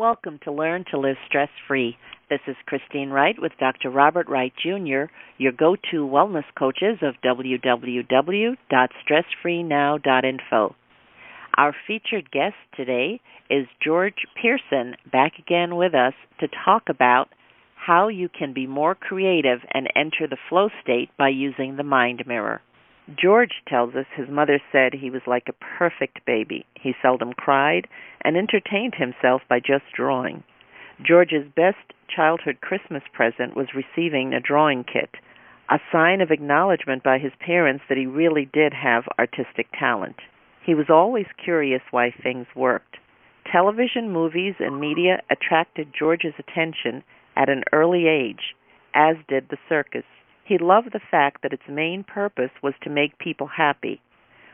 Welcome to Learn to Live Stress-Free. This is Christine Wright with Dr. Robert Wright Jr., your go-to wellness coaches of www.stressfreenow.info. Our featured guest today is George Pierson, back again with us to talk about how you can be more creative and enter the flow state by using the mind mirror. George tells us his mother said he was like a perfect baby. He seldom cried and entertained himself by just drawing. George's best childhood Christmas present was receiving a drawing kit, a sign of acknowledgement by his parents that he really did have artistic talent. He was always curious why things worked. Television, movies, and media attracted George's attention at an early age, as did the circus. He loved the fact that its main purpose was to make people happy.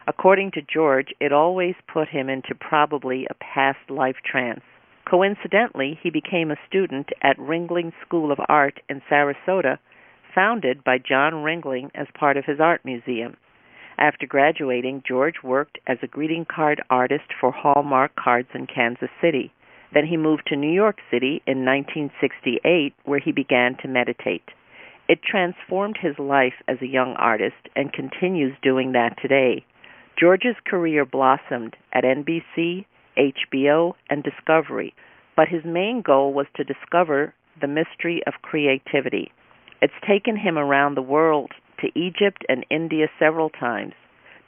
According to George, it always put him into probably a past life trance. Coincidentally, he became a student at Ringling School of Art in Sarasota, founded by John Ringling as part of his art museum. After graduating, George worked as a greeting card artist for Hallmark Cards in Kansas City. Then he moved to New York City in 1968, where he began to meditate. It transformed his life as a young artist and continues doing that today. George's career blossomed at NBC, HBO, and Discovery, but his main goal was to discover the mystery of creativity. It's taken him around the world to Egypt and India several times.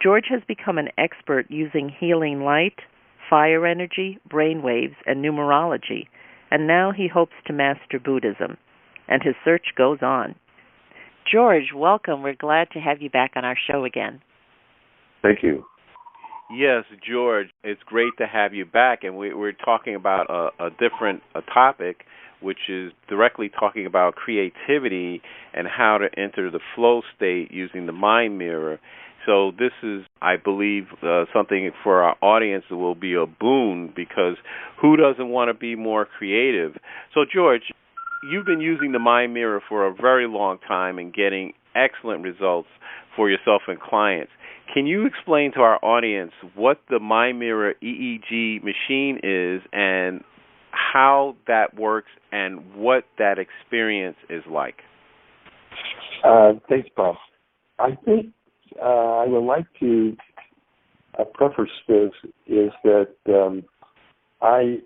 George has become an expert using healing light, fire energy, brainwaves, and numerology, and now he hopes to master Buddhism. And his search goes on. George, welcome. We're glad to have you back on our show again. Thank you. Yes, George, it's great to have you back, and we're talking about a different topic, which is directly talking about creativity and how to enter the flow state using the mind mirror. So this is, I believe, something for our audience that will be a boon, because who doesn't want to be more creative? So, George, you've been using the mind mirror for a very long time and getting excellent results for yourself and clients. Can you explain to our audience what the mind mirror EEG machine is and how that works and what that experience is like? Thanks, Bob. I think I would like to preface this is that I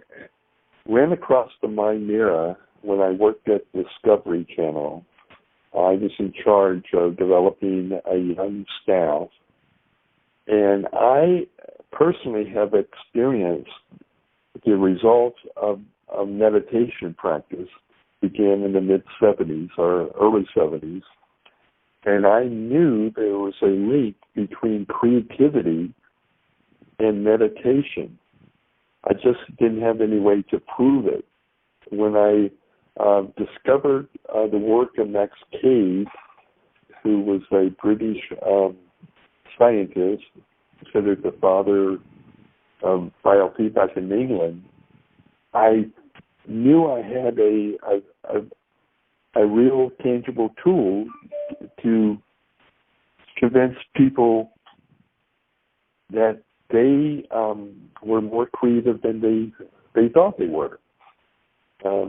ran across the mind mirror when I worked at Discovery Channel. I was in charge of developing a young staff, and I personally have experienced the results of meditation practice. Began in the mid-'70s or early '70s, and I knew there was a link between creativity and meditation. I just didn't have any way to prove it. When I discovered the work of Max Cave, who was a British scientist, considered the father of biofeedback in England, I knew I had a real tangible tool to convince people that they were more creative than they thought they were.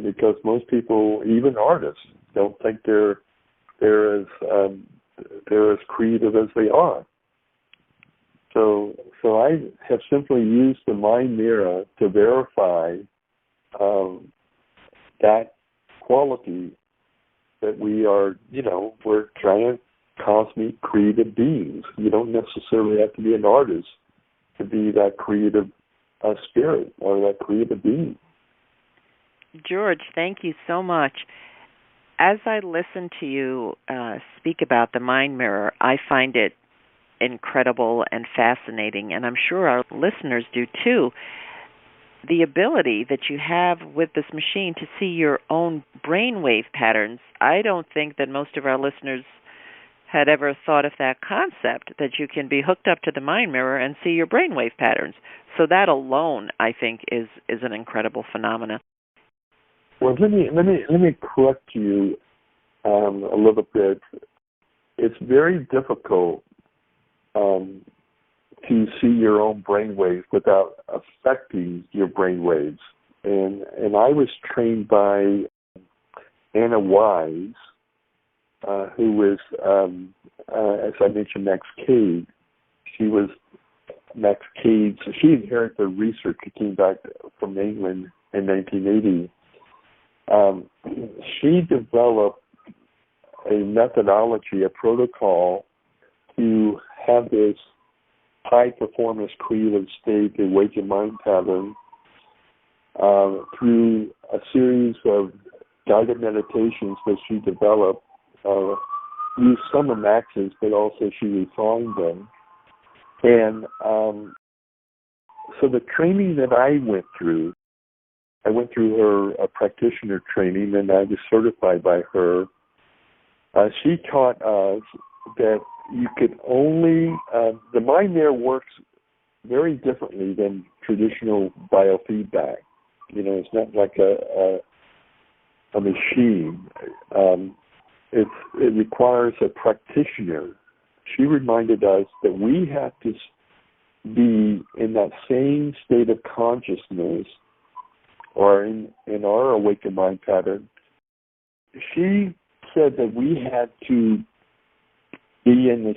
Because most people, even artists, don't think they're as creative as they are. So I have simply used the mind mirror to verify that quality that we are, we're giant cosmic creative beings. You don't necessarily have to be an artist to be that creative spirit or that creative being. George, thank you so much. As I listen to you speak about the mind mirror, I find it incredible and fascinating, and I'm sure our listeners do too. The ability that you have with this machine to see your own brainwave patterns, I don't think that most of our listeners had ever thought of that concept, that you can be hooked up to the mind mirror and see your brainwave patterns. So that alone, I think, is an incredible phenomenon. Well, let me correct you a little bit. It's very difficult to see your own brainwaves without affecting your brainwaves. and I was trained by Anna Wise, who was, as I mentioned, Max Cade. She was Max Cade. So she inherited the research that came back from England in 1980. She developed a methodology, a protocol to have this high-performance creative state, the awakened mind pattern, through a series of guided meditations that she developed. Used some of Max's, but also she refined them. And so the training that I went through her practitioner training, and I was certified by her. She taught us that you could only, the mind there works very differently than traditional biofeedback. It's not like a machine. It requires a practitioner. She reminded us that we have to be in that same state of consciousness, or in our awakened mind pattern. She said that we had to be in the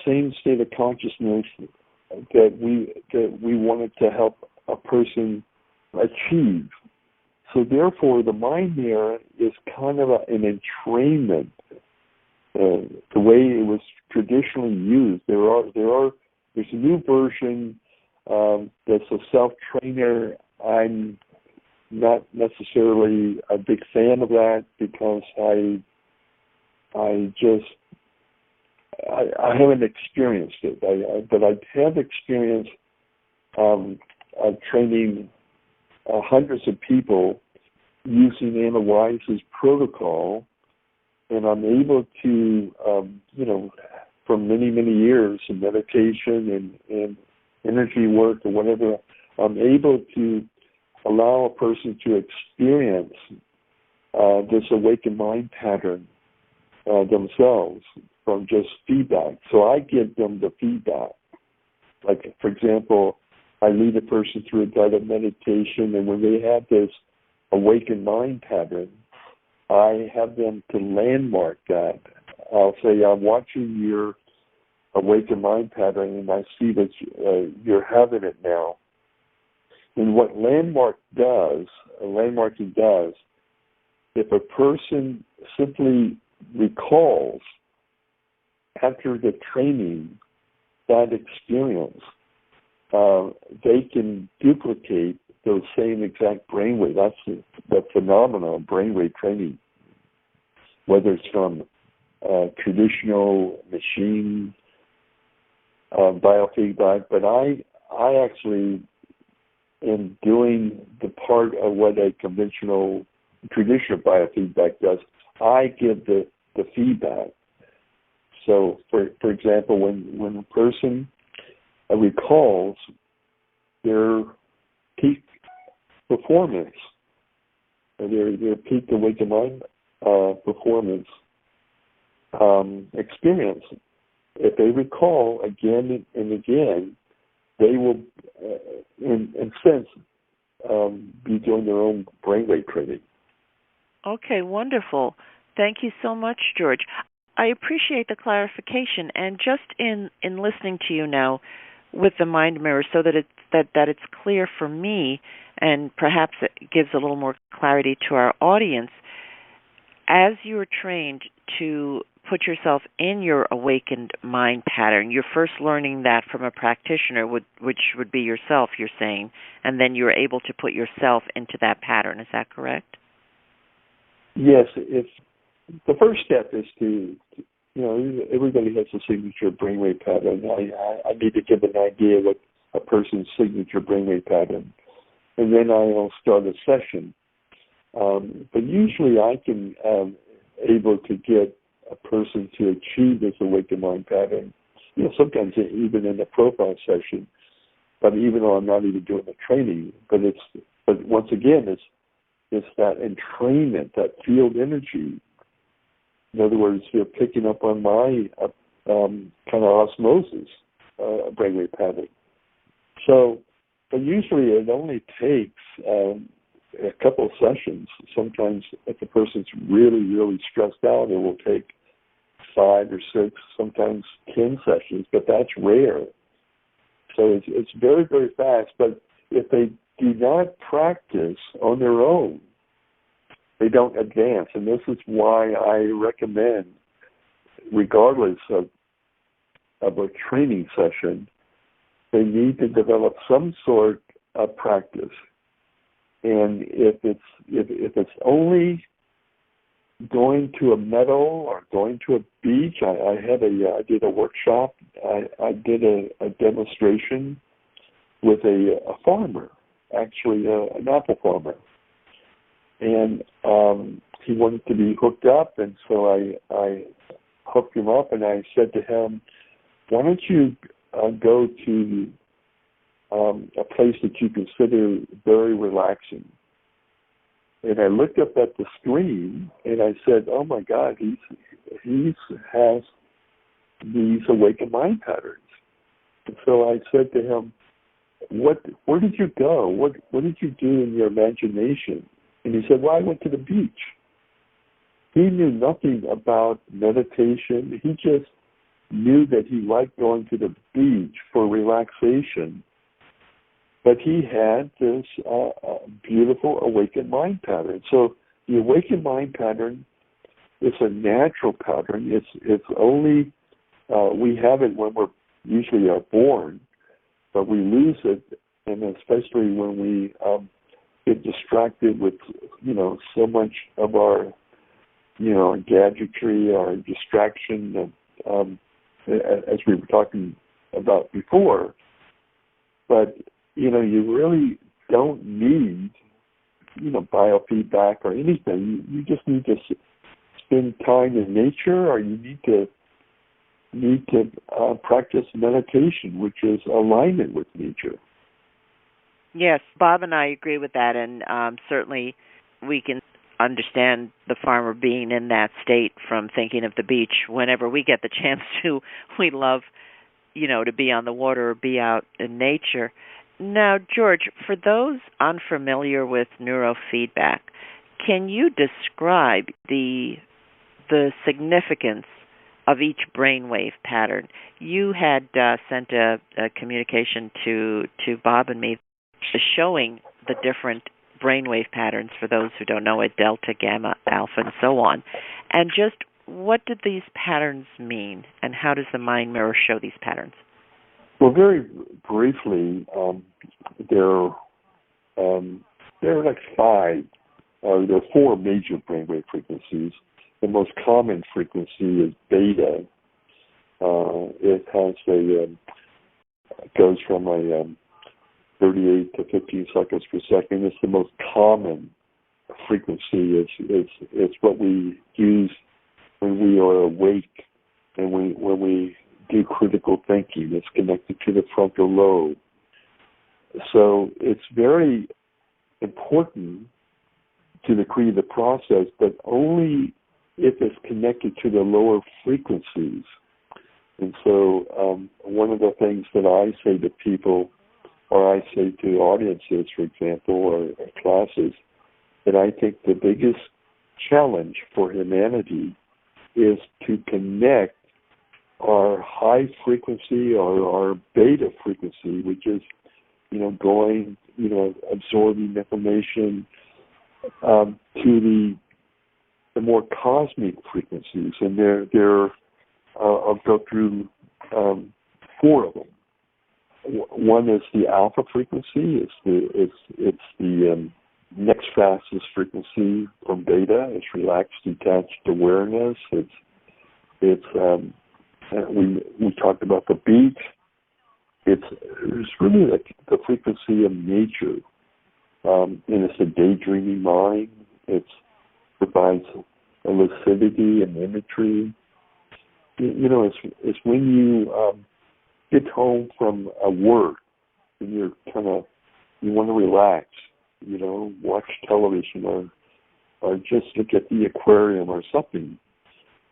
same state of consciousness that we wanted to help a person achieve. So therefore, the mind mirror is kind of an entrainment. The way it was traditionally used, there's a new version that's a self-trainer. I'm not necessarily a big fan of that because I haven't experienced it. But I have experienced training hundreds of people using Anna Wise's protocol, and I'm able to, for many, many years of meditation and energy work or whatever, I'm able to allow a person to experience this awakened mind pattern themselves from just feedback. So I give them the feedback. Like, for example, I lead a person through a guided meditation, and when they have this awakened mind pattern, I have them to landmark that. I'll say, I'm watching your awakened mind pattern, and I see that you're having it now. And what landmarking does, if a person simply recalls after the training that experience, they can duplicate those same exact brainwave. That's the phenomenon of brainwave training, whether it's from traditional machine biofeedback. But I actually am doing the part of what a traditional biofeedback does. I give the feedback. So, for example, when a person recalls their peak performance, their peak awakened mind performance experience, if they recall again and again, they will, in sense, be doing their own brainwave training. Okay, wonderful. Thank you so much, George. I appreciate the clarification, and just in listening to you now with the mind mirror, so that it's clear for me, and perhaps it gives a little more clarity to our audience. As you are trained to put yourself in your awakened mind pattern, you're first learning that from a practitioner, which would be yourself, you're saying, and then you're able to put yourself into that pattern. Is that correct? Yes. The first step is to everybody has a signature brainwave pattern. I need to give an idea what a person's signature brainwave pattern, and then I'll start a session. But usually I can able to get a person to achieve this awakened mind pattern. Sometimes even in a profile session, but even though I'm not even doing the training, but once again, it's that entrainment, that field energy. In other words, you're picking up on my kind of osmosis brainwave pattern. So, but usually it only takes a couple of sessions. Sometimes if the person's really, really stressed out, it will take 5 or 6, sometimes 10 sessions, but that's rare. So it's very, very fast. But if they do not practice on their own, they don't advance. And this is why I recommend, regardless of a training session, they need to develop some sort of practice. And if it's only going to a meadow or going to a beach, I did a workshop. I did a demonstration with a farmer, actually an apple farmer, and he wanted to be hooked up, and so I hooked him up, and I said to him, "Why don't you go to a place that you consider very relaxing?" And I looked up at the screen and I said, "Oh my God, he has these awakened mind patterns." And so I said to him, "Where did you go? What did you do in your imagination?" And he said, "Well, I went to the beach." He knew nothing about meditation. He just knew that he liked going to the beach for relaxation. But he had this beautiful awakened mind pattern. So the awakened mind pattern is a natural pattern. It's only we have it when we're usually born, but we lose it, and especially when we get distracted with so much of our gadgetry, our distraction, as we were talking about before. But you really don't need, biofeedback or anything. You just need to spend time in nature, or you need to practice meditation, which is alignment with nature. Yes, Bob and I agree with that, and certainly we can understand the farmer being in that state from thinking of the beach. Whenever we get the chance to, we love, to be on the water or be out in nature. Now, George, for those unfamiliar with neurofeedback, can you describe the significance of each brainwave pattern? You had sent a communication to Bob and me showing the different brainwave patterns for those who don't know it, delta, gamma, alpha, and so on. And just what did these patterns mean, and how does the mind mirror show these patterns? Well, very briefly, there are like 5. There are 4 major brainwave frequencies. The most common frequency is beta. It has goes from a 38 to 15 cycles per second. It's the most common frequency. It's what we use when we are awake and when we do critical thinking. It's connected to the frontal lobe. So it's very important to the creative process, but only if it's connected to the lower frequencies. And so one of the things that I say to people, or I say to audiences, for example, or classes, that I think the biggest challenge for humanity is to connect our high frequency or our beta frequency, which is, going, absorbing information, to the more cosmic frequencies, and I'll go through 4 of them. One is the alpha frequency. It's the next fastest frequency from beta. It's relaxed, detached awareness. We talked about the beat. It's really like the frequency of nature, and it's a daydreaming mind. It provides a lucidity and imagery. It's when you get home from work and you want to relax, watch television or just look at the aquarium or something.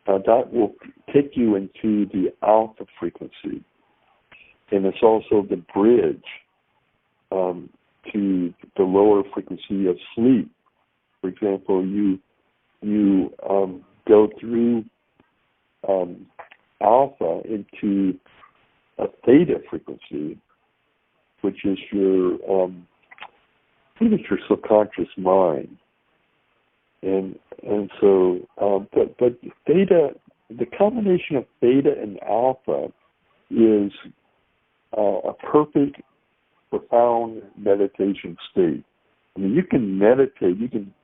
That will take you into the alpha frequency. And it's also the bridge to the lower frequency of sleep. For example, you go through alpha into a theta frequency, which is your I think it's your subconscious mind, and so but theta, the combination of theta and alpha is a perfect, profound meditation state. I mean, you can meditate, you can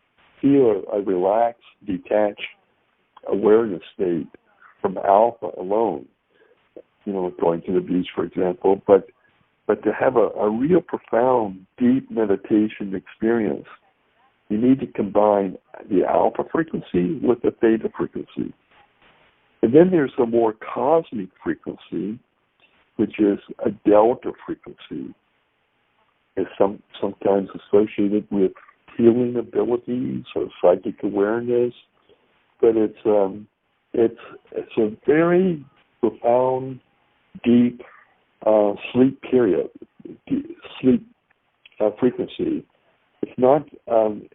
feel a relaxed, detached awareness state from alpha alone, going to the beach, for example, but to have a real profound, deep meditation experience, you need to combine the alpha frequency with the theta frequency. And then there's a more cosmic frequency, which is a delta frequency. It's sometimes associated with healing abilities or psychic awareness, but it's a very profound, deep sleep period, sleep frequency. It's not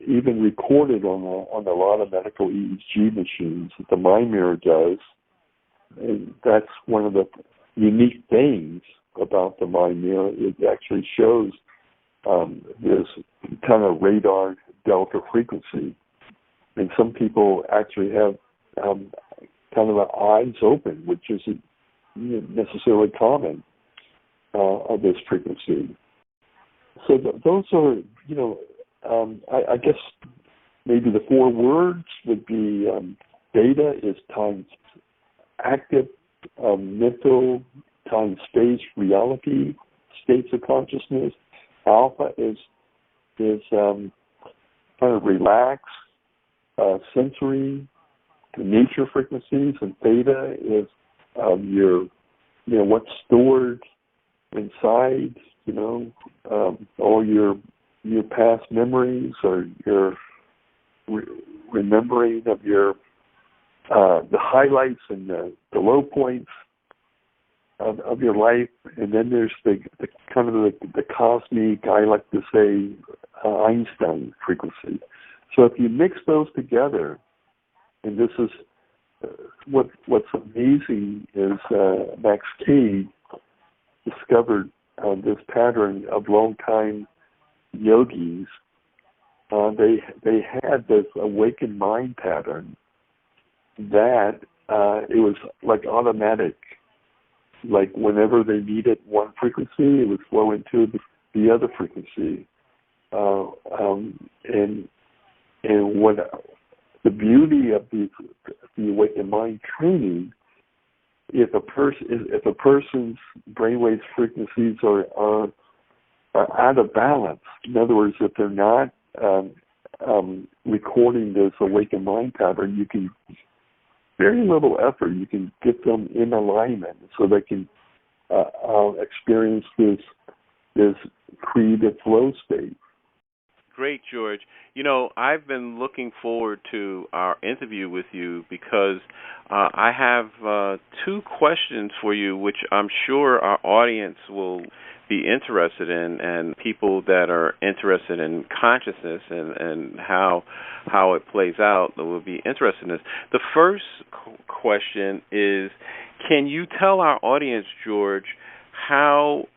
even recorded on a lot of medical EEG machines that the Mind Mirror does. And that's one of the unique things about the Mind Mirror. It actually shows this kind of radar delta frequency. And some people actually have kind of their eyes open, which isn't necessarily common of this frequency. So those are, I guess maybe the four words would be beta is times active mental times space reality states of consciousness. Alpha is kind of relaxed, sensory, nature frequencies, and theta is what's stored inside, all your past memories or your remembering of your the highlights and the low points of your life. And then there's the kind of the cosmic, I like to say, Einstein frequency. So if you mix those together, and this is what's amazing is Max Cade discovered this pattern of long-time yogis. They had this awakened mind pattern that it was like automatic. Like whenever they needed one frequency, it would flow into the other frequency. And what the beauty of the awakened mind training, if a person's brainwave frequencies are out of balance, in other words, if they're not recording this awakened mind pattern, you can, very little effort, you can get them in alignment so they can experience this creative flow state. Great, George. I've been looking forward to our interview with you because I have two questions for you, which I'm sure our audience will be interested in, and people that are interested in consciousness and how it plays out that will be interested in this. The first question is, can you tell our audience, George, how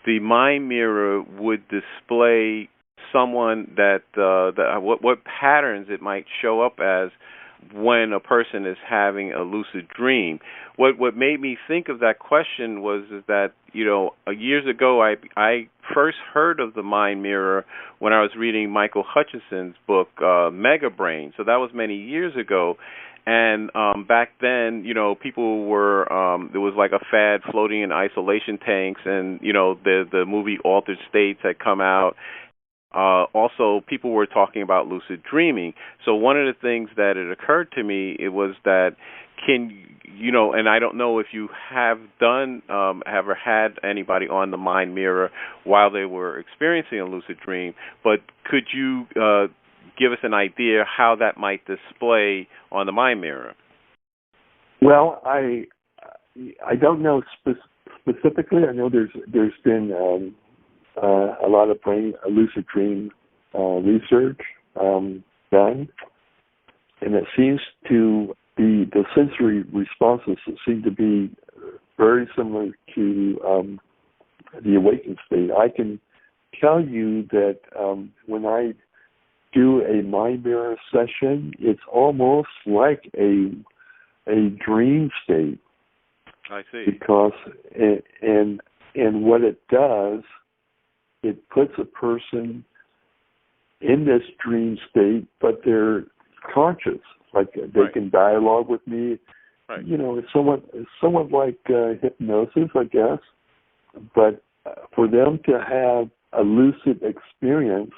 the Mind Mirror would display someone that what patterns it might show up as when a person is having a lucid dream? What made me think of that question was that years ago I first heard of the Mind Mirror when I was reading Michael Hutchinson's book Mega Brain. So that was many years ago. And back then, people were there was like a fad floating in isolation tanks, and the movie Altered States had come out. Also, people were talking about lucid dreaming. So one of the things that it occurred to me, it was that and I don't know if you have ever had anybody on the Mind Mirror while they were experiencing a lucid dream, but could you give us an idea how that might display on the Mind Mirror? Well, I don't know specifically. I know there's been a lot of lucid dream research done, and it seems to be the sensory responses seem to be very similar to the awakened state. I can tell you that when I do a mind mirror session, it's almost like a dream state. I see. Because and what it does, it puts a person in this dream state, but they're conscious. Like they can dialogue with me. Right. You know, it's somewhat like hypnosis, I guess. But for them to have a lucid experience,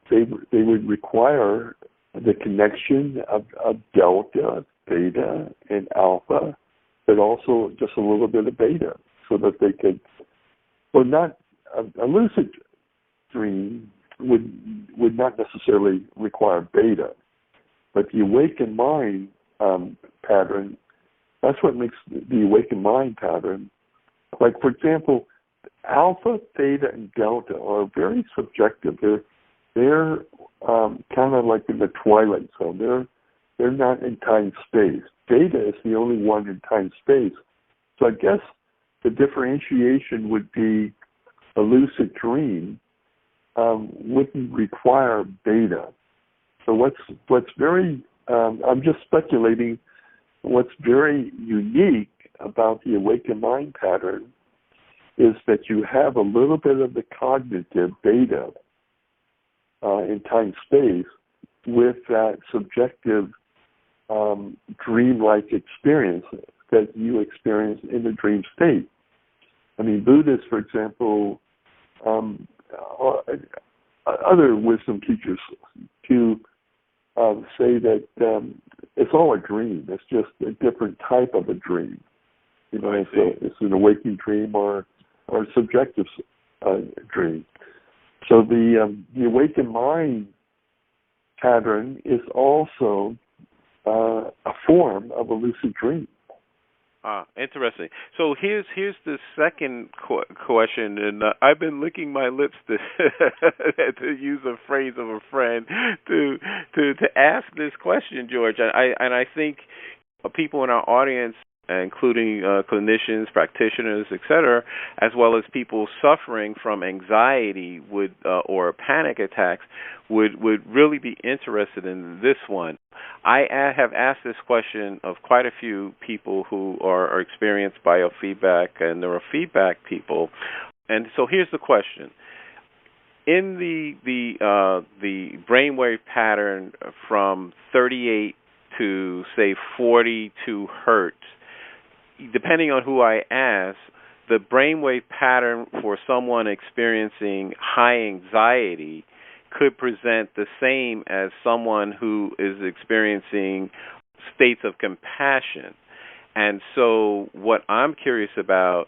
they would require the connection of delta, theta, and alpha, but also just a little bit of beta, so that they could, well, not a lucid dream would not necessarily require beta, but the awakened mind pattern, that's what makes the awakened mind pattern. Like, for example, alpha, theta, and delta are very subjective. They're kind of like in the twilight zone. They're not in time-space. Theta is the only one in time-space. So I guess the differentiation would be a lucid dream wouldn't require beta. So what's very, I'm just speculating, what's very unique about the awakened mind pattern is that you have a little bit of the cognitive beta in time-space with that subjective dream-like experience that you experience in the dream state. I mean, Buddhists, for example, other wisdom teachers to say that it's all a dream. It's just a different type of a dream. You know, it's an awakening dream or a subjective dream. So the awakened mind pattern is also a form of a lucid dream. Interesting. So here's the second question, and I've been licking my lips to to use a phrase of a friend to ask this question, George. And I think people in our audience, including clinicians, practitioners, etc., as well as people suffering from anxiety or panic attacks, would really be interested in this one. I have asked this question of quite a few people who are experienced biofeedback and neurofeedback people, and so here's the question: in the brainwave pattern from 38 to say 42 hertz, depending on who I ask, the brainwave pattern for someone experiencing high anxiety could present the same as someone who is experiencing states of compassion. And so what I'm curious about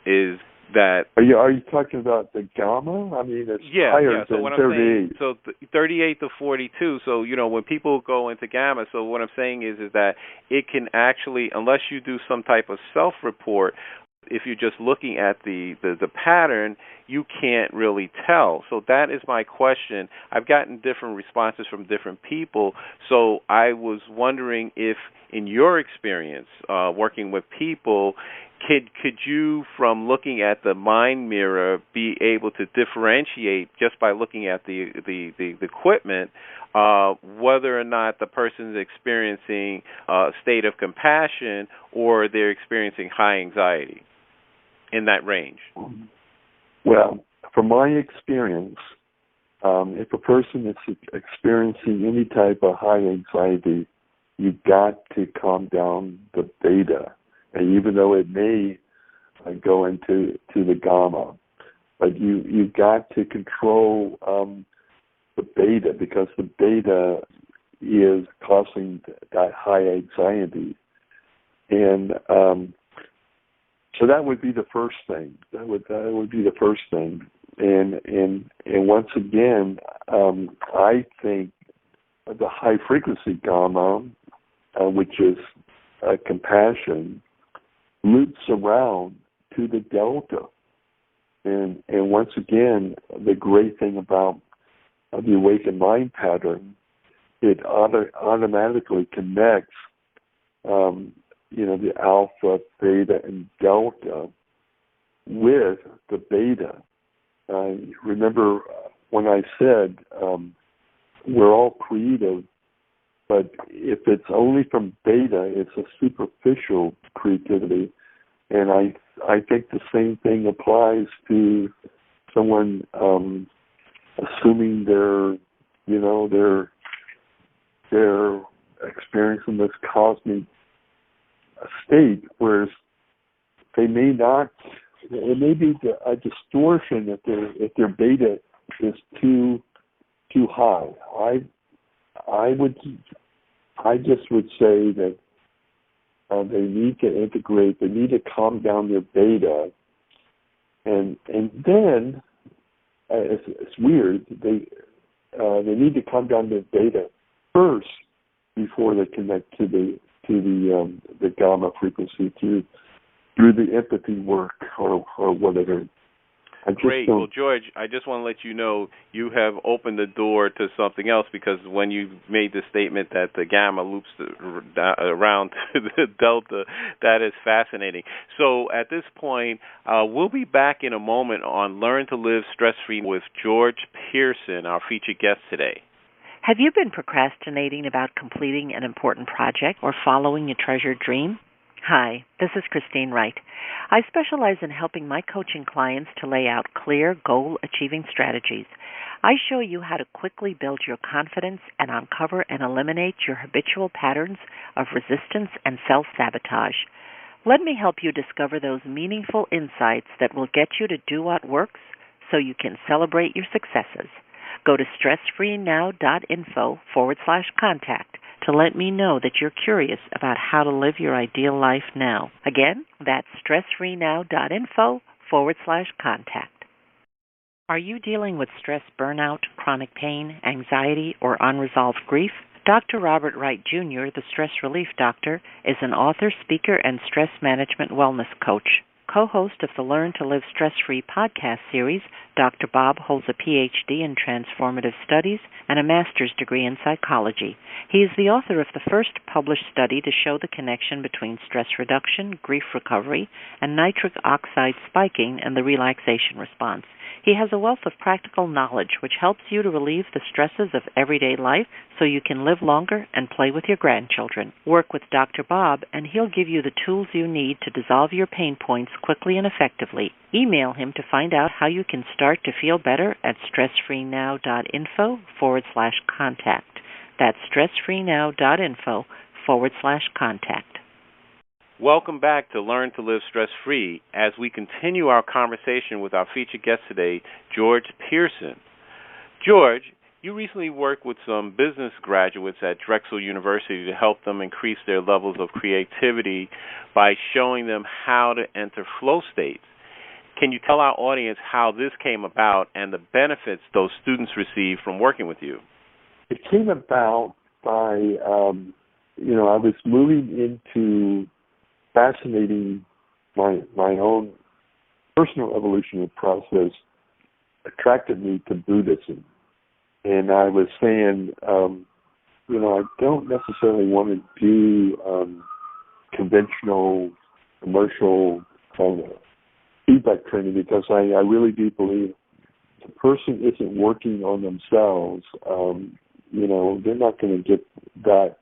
is that... Are you talking about the gamma? I mean, it's higher so than what 38. I'm saying, 38 to 42, so, you know, when people go into gamma, so what I'm saying is that it can actually, unless you do some type of self-report, if you're just looking at the pattern, you can't really tell. So that is my question. I've gotten different responses from different people, so I was wondering if, in your experience working with people, could you, from looking at the mind mirror, be able to differentiate just by looking at the equipment whether or not the person is experiencing a state of compassion or they're experiencing high anxiety in that range? Well, from my experience, if a person is experiencing any type of high anxiety, you've got to calm down the beta. And even though it may go into the gamma, but you've got to control the beta, because the beta is causing that high anxiety. And so that would be the first thing. That would be the first thing. And once again, I think the high frequency gamma, which is compassion, loops around to the delta. And once again, the great thing about the awakened mind pattern, it automatically connects, the alpha, beta, and delta with the beta. Remember when I said we're all creative, but if it's only from beta, it's a superficial creativity. And I think the same thing applies to someone assuming they're experiencing this cosmic state, whereas they may not. It may be a distortion if their beta is too high. I just would say that they need to integrate. They need to calm down their beta, and then it's weird. They need to calm down their beta first before they connect to the gamma frequency through the empathy work or whatever. Great. Well, George, I just want to let you know you have opened the door to something else, because when you made the statement that the gamma loops around to the delta, that is fascinating. So at this point, we'll be back in a moment on Learn to Live Stress-Free with George Pierson, our featured guest today. Have you been procrastinating about completing an important project or following your treasured dream? Hi, this is Christine Wright. I specialize in helping my coaching clients to lay out clear, goal-achieving strategies. I show you how to quickly build your confidence and uncover and eliminate your habitual patterns of resistance and self-sabotage. Let me help you discover those meaningful insights that will get you to do what works so you can celebrate your successes. Go to stressfreenow.info/contact to let me know that you're curious about how to live your ideal life now. Again, that's stressfreenow.info/contact. Are you dealing with stress, burnout, chronic pain, anxiety, or unresolved grief? Dr. Robert Wright Jr., the Stress Relief Doctor, is an author, speaker, and stress management wellness coach. Co-host of the Learn to Live Stress-Free podcast series, Dr. Bob holds a Ph.D. in Transformative Studies and a master's degree in psychology. He is the author of the first published study to show the connection between stress reduction, grief recovery, and nitric oxide spiking and the relaxation response. He has a wealth of practical knowledge which helps you to relieve the stresses of everyday life so you can live longer and play with your grandchildren. Work with Dr. Bob and he'll give you the tools you need to dissolve your pain points quickly and effectively. Email him to find out how you can start to feel better at stressfreenow.info/contact. That's stressfreenow.info/contact. Welcome back to Learn to Live Stress-Free as we continue our conversation with our featured guest today, George Pierson. George, you recently worked with some business graduates at Drexel University to help them increase their levels of creativity by showing them how to enter flow states. Can you tell our audience how this came about and the benefits those students received from working with you? It came about by, I was moving into fascinating my own personal evolutionary process attracted me to Buddhism. And I was saying, I don't necessarily want to do conventional, commercial kind of feedback training, because I really do believe if a person isn't working on themselves, they're not going to get that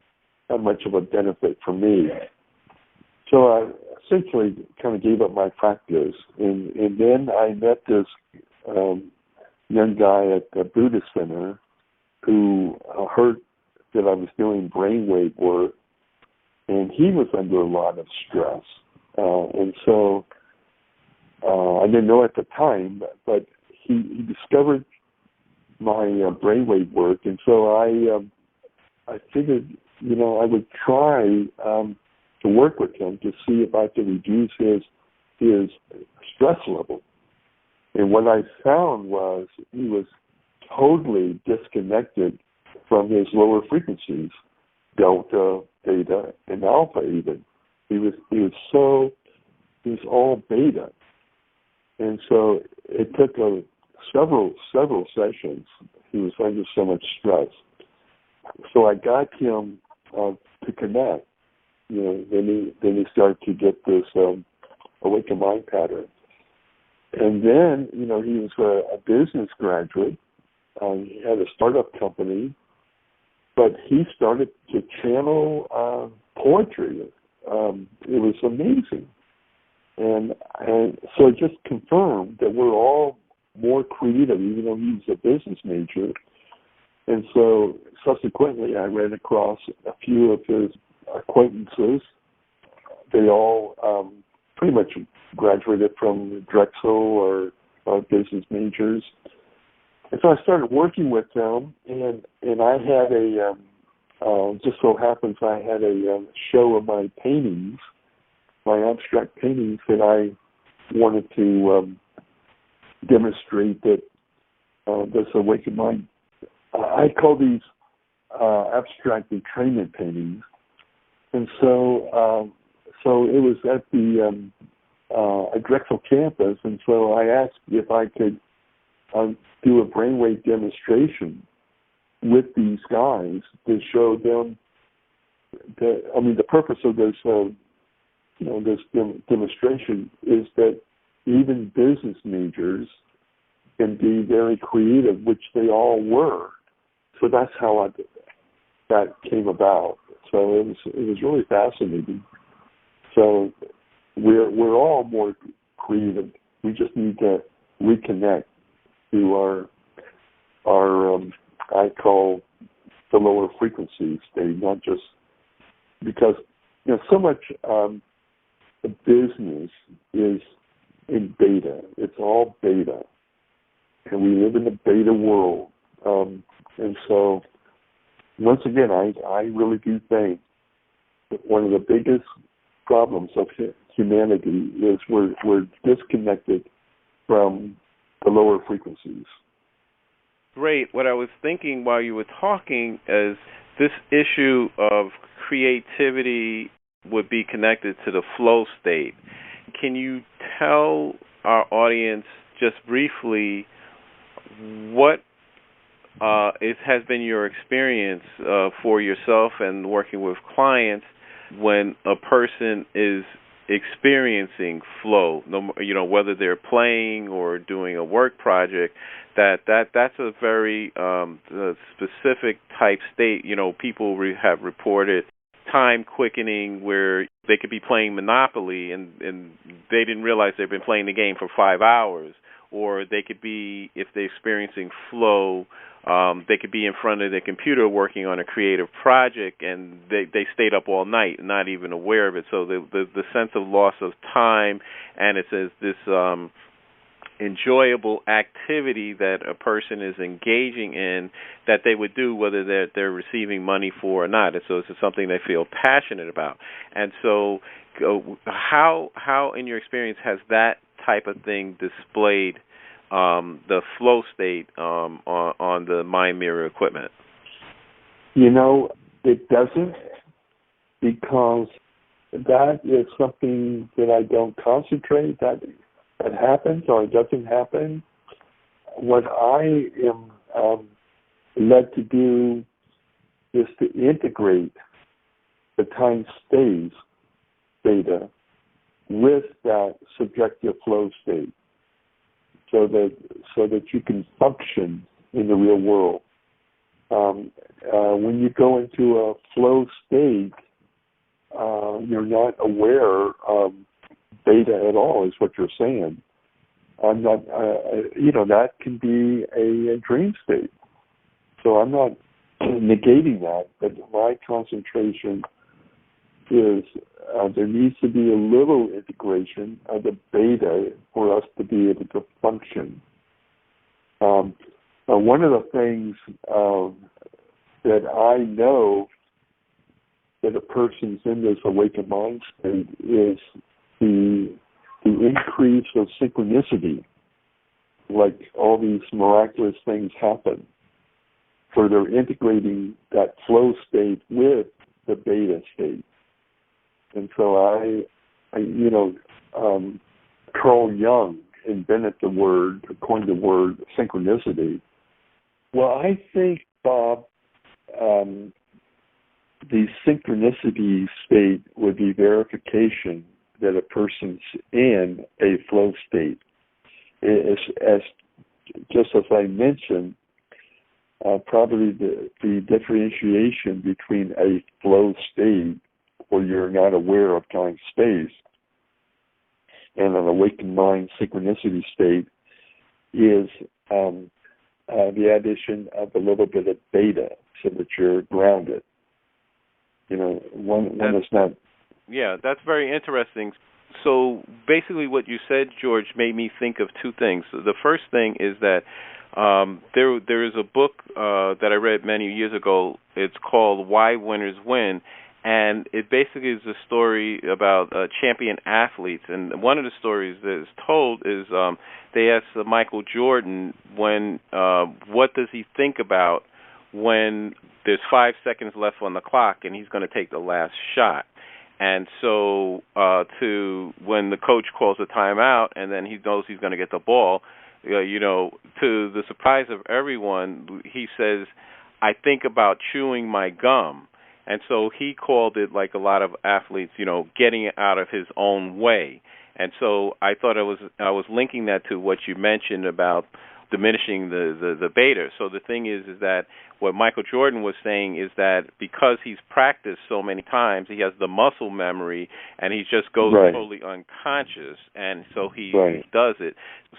much of a benefit from me. So I essentially kind of gave up my practice, and then I met this young guy at the Buddhist Center who heard that I was doing brainwave work, and he was under a lot of stress. And so I didn't know at the time, but he discovered my brainwave work, and so I figured, I would try to work with him to see if I could reduce his stress level. And what I found was he was totally disconnected from his lower frequencies, delta, theta, and alpha even. He was all beta. And so it took several sessions. He was under so much stress. So I got him to connect. Then he started to get this awakened mind pattern. And then, he was a business graduate. He had a startup company, but he started to channel poetry. It was amazing. And so it just confirmed that we're all more creative, even though he was a business major. And so subsequently, I ran across a few of his acquaintances. They all pretty much graduated from Drexel or business majors. And so I started working with them, and I had just so happens I had a show of my paintings, my abstract paintings that I wanted to demonstrate that this awakened mind. I call these abstract entrainment paintings, and so it was at the Drexel campus, and so I asked if I could do a brainwave demonstration with these guys to show them that. I mean, the purpose of this this demonstration is that even business majors can be very creative, which they all were. So that's how that came about. So it was really fascinating. So we're all more creative. We just need to reconnect to our I call the lower frequency state, not just because so much the business is in beta. It's all beta, and we live in the beta world. And so, once again, I really do think that one of the biggest problems of humanity is we're disconnected from the lower frequencies. Great. What I was thinking while you were talking is this issue of creativity would be connected to the flow state. Can you tell our audience just briefly what it has been your experience for yourself and working with clients when a person is experiencing flow, whether they're playing or doing a work project, that's a very specific type state. People have reported time quickening where they could be playing Monopoly and they didn't realize they've been playing the game for 5 hours. Or they could be, if they're experiencing flow, they could be in front of their computer working on a creative project and they stayed up all night, not even aware of it. So the sense of loss of time, and it says this enjoyable activity that a person is engaging in that they would do whether they're receiving money for or not. And so it's something they feel passionate about. And so how in your experience has that type of thing displayed the flow state on the Mind Mirror equipment? It doesn't, because that is something that I don't concentrate. That happens or it doesn't happen. What I am led to do is to integrate the time space data with that subjective flow state, so that you can function in the real world. When you go into a flow state, you're not aware of beta at all, is what you're saying. I'm not, that can be a dream state. So I'm not negating that, but my concentration is there needs to be a little integration of the beta for us to be able to function. One of the things that I know that a person's in this awakened mind state is the increase of synchronicity, like all these miraculous things happen. So they're integrating that flow state with the beta state. And so Carl Jung coined the word synchronicity. Well, I think, Bob, the synchronicity state would be verification that a person's in a flow state. Just as I mentioned, probably the differentiation between a flow state where you're not aware of time space and an awakened mind synchronicity state is the addition of a little bit of beta so that you're grounded. One is not. Yeah, that's very interesting. So basically what you said, George, made me think of two things. The first thing is that there is a book that I read many years ago. It's called Why Winners Win, and it basically is a story about champion athletes. And one of the stories that is told is they asked Michael Jordan what does he think about when there's 5 seconds left on the clock and he's going to take the last shot. And so when the coach calls a timeout and then he knows he's going to get the ball, to the surprise of everyone, he says, I think about chewing my gum. And so he called it, like a lot of athletes, getting out of his own way. And so I thought I was linking that to what you mentioned about diminishing the beta. So the thing is that what Michael Jordan was saying is that because he's practiced so many times, he has the muscle memory, and he just goes totally unconscious, and so he does it.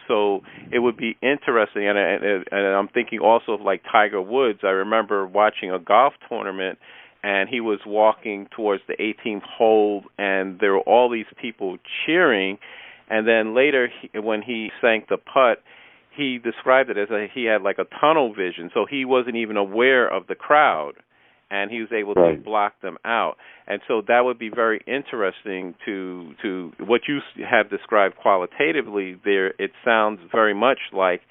So it would be interesting, and I'm thinking also of like Tiger Woods. I remember watching a golf tournament, and he was walking towards the 18th hole, and there were all these people cheering, and then later when he sank the putt, he described it as he had like a tunnel vision, so he wasn't even aware of the crowd, and he was able to block them out. And so that would be very interesting to what you have described qualitatively there. It sounds very much like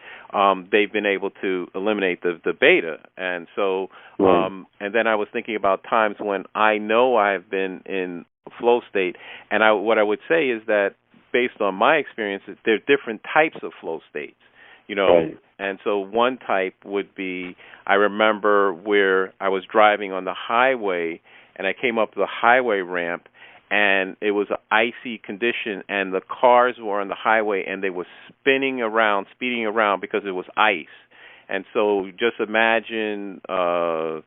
they've been able to eliminate the beta. And so, and then I was thinking about times when I know I've been in a flow state, and what I would say is that based on my experience, there are different types of flow states. And so one type would be, I remember where I was driving on the highway, and I came up the highway ramp, and it was an icy condition, and the cars were on the highway, and they were speeding around because it was ice. And so just imagine cars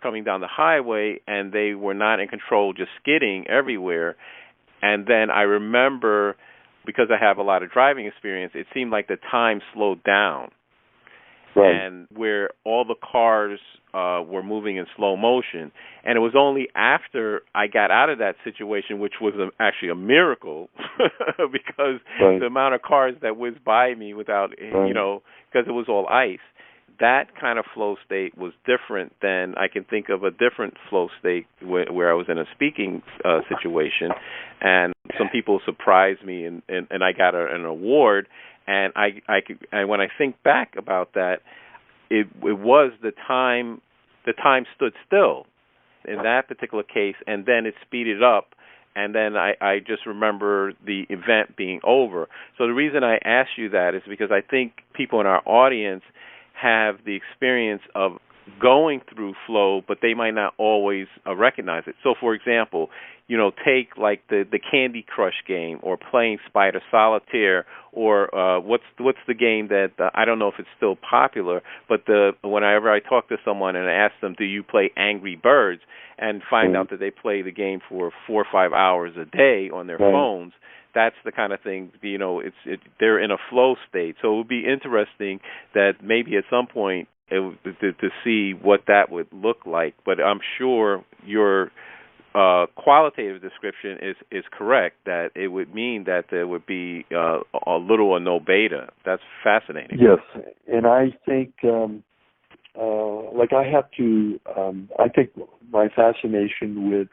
coming down the highway, and they were not in control, just skidding everywhere. And then I remember, because I have a lot of driving experience, it seemed like the time slowed down. And where all the cars were moving in slow motion. And it was only after I got out of that situation, which was actually a miracle, because the amount of cars that whizzed by me without, because it was all ice. That kind of flow state was different than, I can think of a different flow state where I was in a speaking situation, and some people surprised me, and I got an award. And and when I think back about that, it was the time stood still in that particular case, and then it speeded up. And then I just remember the event being over. So the reason I ask you that is because I think people in our audience have the experience of going through flow, but they might not always recognize it. So, for example, take like the Candy Crush game, or playing Spider Solitaire, or what's the game that I don't know if it's still popular, but whenever I talk to someone and I ask them, do you play Angry Birds, and find out that they play the game for 4 or 5 hours a day on their phones, that's the kind of thing, they're in a flow state. So it would be interesting that maybe at some point to see what that would look like. But I'm sure your qualitative description is correct, that it would mean that there would be a little or no beta. That's fascinating. Yes, and I think, I think my fascination with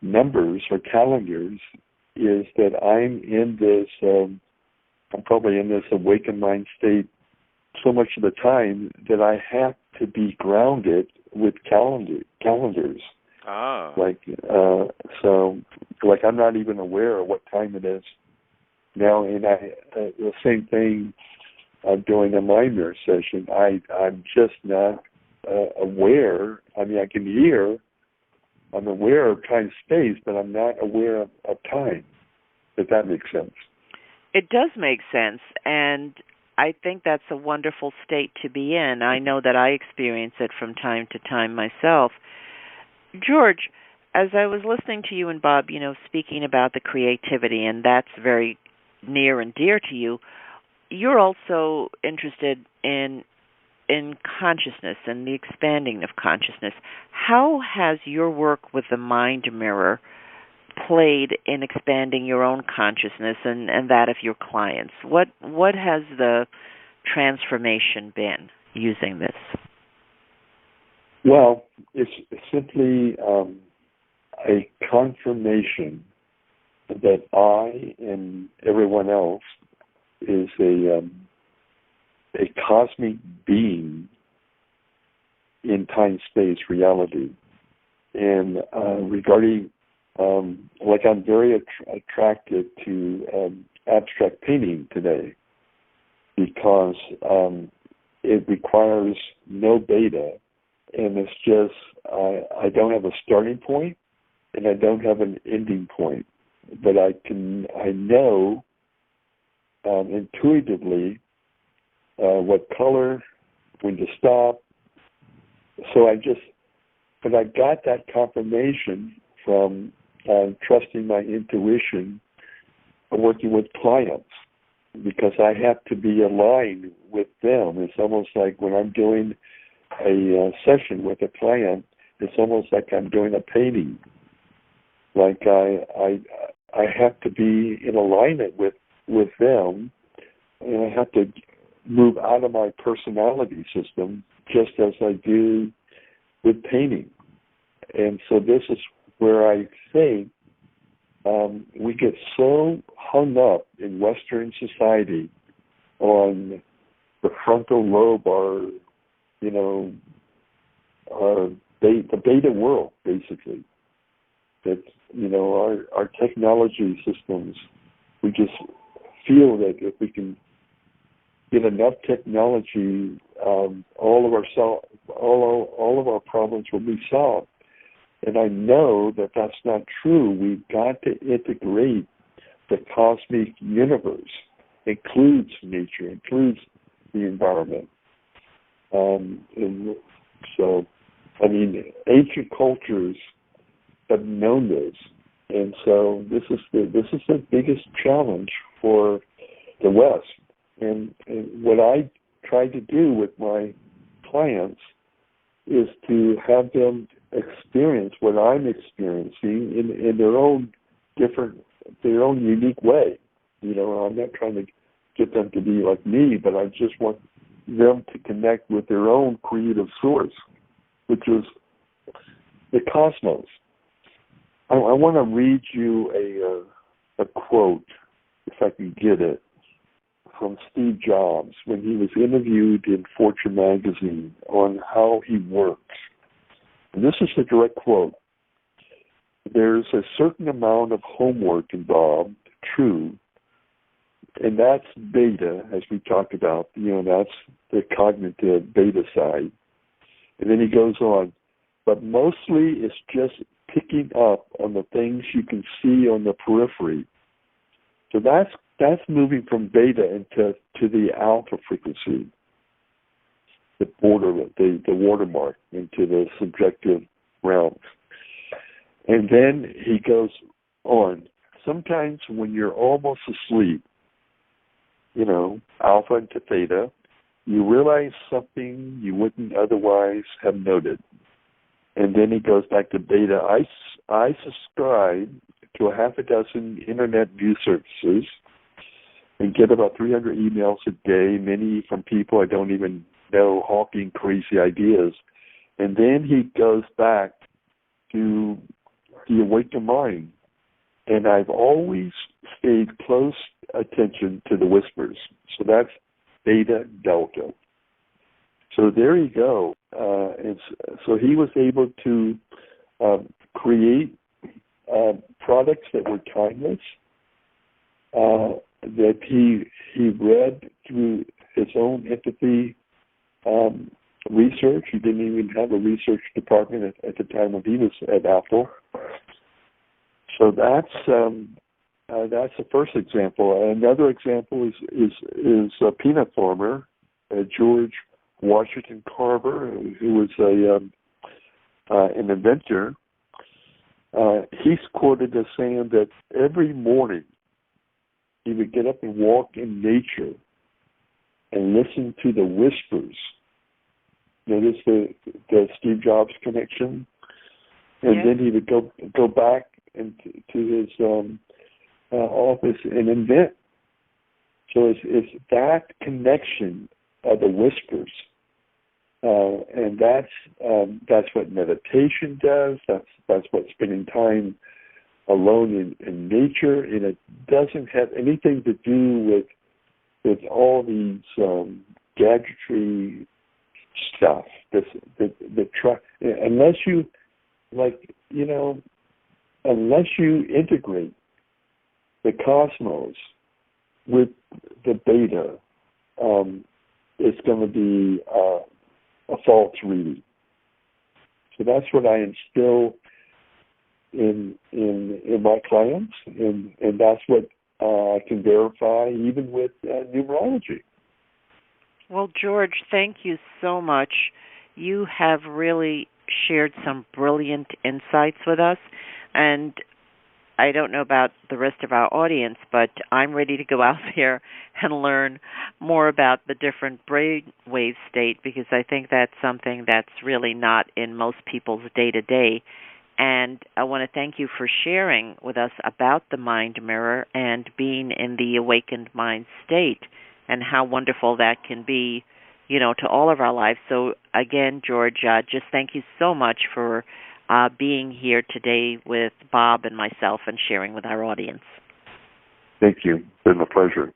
numbers or calendars is that I'm probably in this awakened mind state so much of the time that I have to be grounded with calendars. So I'm not even aware of what time it is Now, and the same thing during a mind mirror session. I'm just not aware. I mean, I can hear. I'm aware of time space, but I'm not aware of time. Does that make sense? It does make sense, and I think that's a wonderful state to be in. I know that I experience it from time to time myself. George, as I was listening to you and Bob, speaking about the creativity, and that's very near and dear to you, you're also interested in consciousness and the expanding of consciousness. How has your work with the mind mirror played in expanding your own consciousness and that of your clients? What has the transformation been using this? Well, it's simply a confirmation that I and everyone else is a cosmic being in time-space reality. And regarding, I'm very attracted to abstract painting today because it requires no beta, and it's just, I don't have a starting point and I don't have an ending point, but I know intuitively what color, when to stop. So I got that confirmation from trusting my intuition and working with clients, because I have to be aligned with them. It's almost like when I'm doing a session with a client, it's almost like I'm doing a painting. Like I have to be in alignment with them, and I have to move out of my personality system, just as I do with painting. And so this is where I think we get so hung up in Western society on the frontal lobe, or the beta world, basically. That our technology systems, we just feel that if we can get enough technology, all of our problems will be solved. And I know that that's not true. We've got to integrate the cosmic universe. Includes nature, includes the environment. And so, ancient cultures have known this, and so this is the biggest challenge for the West. And what I try to do with my clients is to have them experience what I'm experiencing in their own unique way. I'm not trying to get them to be like me, but I just want them to connect with their own creative source, which is the cosmos. I want to read you a quote, if I can get it, from Steve Jobs when he was interviewed in Fortune magazine on how he works. And this is a direct quote. "There's a certain amount of homework involved, true, and that's beta, as we talked about. That's the cognitive beta side." And then he goes on, "But mostly it's just picking up on the things you can see on the periphery." So that's moving from beta into the alpha frequency, the watermark, into the subjective realms. And then he goes on, "Sometimes when you're almost asleep, alpha into theta, you realize something you wouldn't otherwise have noted." And then he goes back to beta. I subscribe to a half a dozen internet news services and get about 300 emails a day, many from people I don't even know, hawking crazy ideas. And then he goes back to the awakened mind. And I've always stayed close attention to the whispers. So that's beta delta. So there you go. And so he was able to create products that were timeless, that he read through his own empathy research. He didn't even have a research department at the time when he was at Apple. So that's the first example. Another example is a peanut farmer, George Washington Carver, who was an inventor. He's quoted as saying that every morning he would get up and walk in nature and listen to the whispers. Notice the Steve Jobs connection, and then he would go back into his office and invent. So it's that connection of the whispers, and that's what meditation does. That's what spending time alone in nature, and it doesn't have anything to do with all these gadgetry stuff. Unless you unless you integrate the cosmos with the beta, it's going to be a false reading. So that's what I instill in my clients, and that's what I can verify even with numerology. Well, George, thank you so much. You have really shared some brilliant insights with us, and I don't know about the rest of our audience, but I'm ready to go out there and learn more about the different brainwave state, because I think that's something that's really not in most people's day-to-day. And I want to thank you for sharing with us about the mind mirror and being in the awakened mind state, and how wonderful that can be, to all of our lives. So again, George, just thank you so much for being here today with Bob and myself and sharing with our audience. Thank you. It's been a pleasure.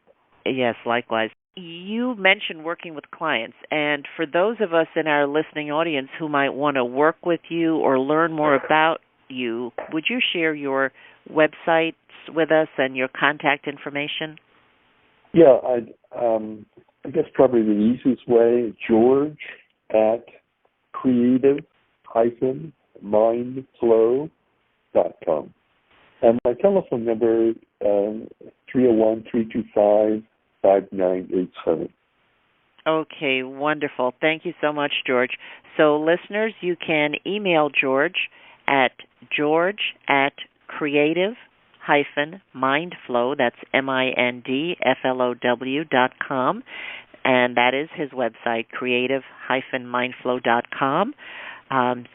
Yes, likewise. You mentioned working with clients, and for those of us in our listening audience who might want to work with you or learn more about you, would you share your websites with us and your contact information? Yeah, I guess probably the easiest way, George at creative-mindflow.com. And my telephone number is 301-325-5987. Okay, wonderful. Thank you so much, George. So listeners, you can email George at george@creative-mindflow, that's mindflow.com, and that is his website, creative-mindflow.com.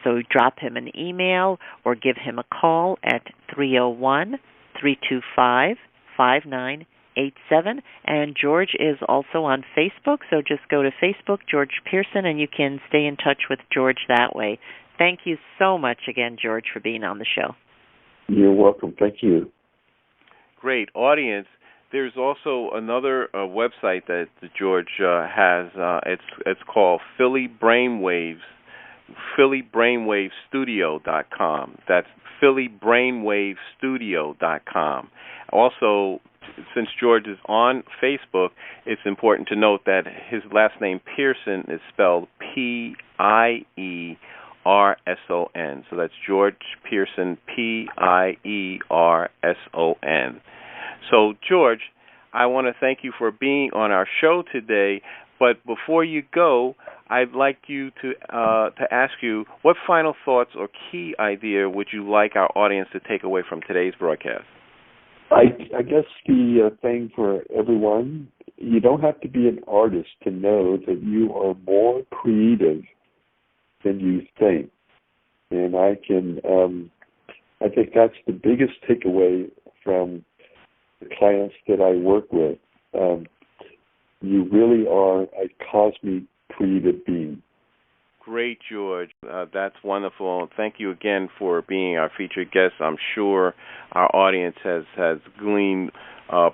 So drop him an email or give him a call at 301-325-5987. And George is also on Facebook, so just go to Facebook, George Pierson, and you can stay in touch with George that way. Thank you so much again, George, for being on the show. You're welcome. Thank you. Great. Audience, there's also another website that George has. It's called phillybrainwavestudio.com. That's phillybrainwavestudio.com. Also, since George is on Facebook, it's important to note that his last name Pierson is spelled P-I-E-R-S-O-N. So that's George Pierson, P-I-E-R-S-O-N. So, George, I want to thank you for being on our show today. But before you go, I'd like you to ask you, what final thoughts or key idea would you like our audience to take away from today's broadcast? I guess the thing for everyone, you don't have to be an artist to know that you are more creative than you think. And I think that's the biggest takeaway from the clients that I work with. You really are a cosmic creative being. Great, George. That's wonderful. Thank you again for being our featured guest. I'm sure our audience has gleaned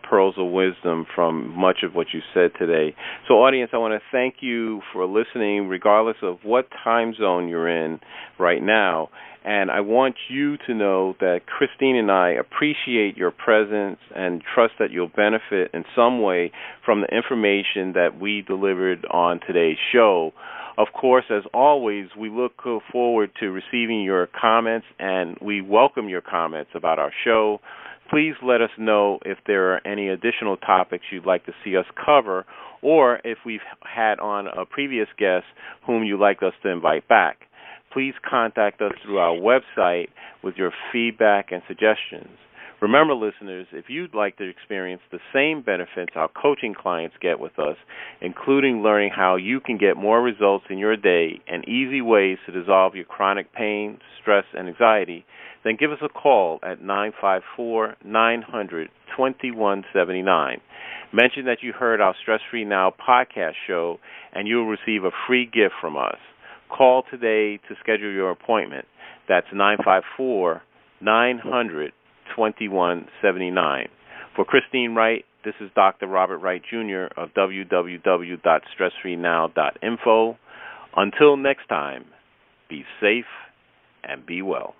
pearls of wisdom from much of what you said today. So, audience, I want to thank you for listening, regardless of what time zone you're in right now. And I want you to know that Christine and I appreciate your presence and trust that you'll benefit in some way from the information that we delivered on today's show. Of course, as always, we look forward to receiving your comments, and we welcome your comments about our show. Please let us know if there are any additional topics you'd like to see us cover, or if we've had on a previous guest whom you'd like us to invite back. Please contact us through our website with your feedback and suggestions. Remember, listeners, if you'd like to experience the same benefits our coaching clients get with us, including learning how you can get more results in your day and easy ways to dissolve your chronic pain, stress, and anxiety, then give us a call at 954-900-2179. Mention that you heard our Stress Free Now podcast show, and you'll receive a free gift from us. Call today to schedule your appointment. That's 954-900-2179. For Christine Wright, this is Dr. Robert Wright, Jr. of www.stressfreenow.info. Until next time, be safe and be well.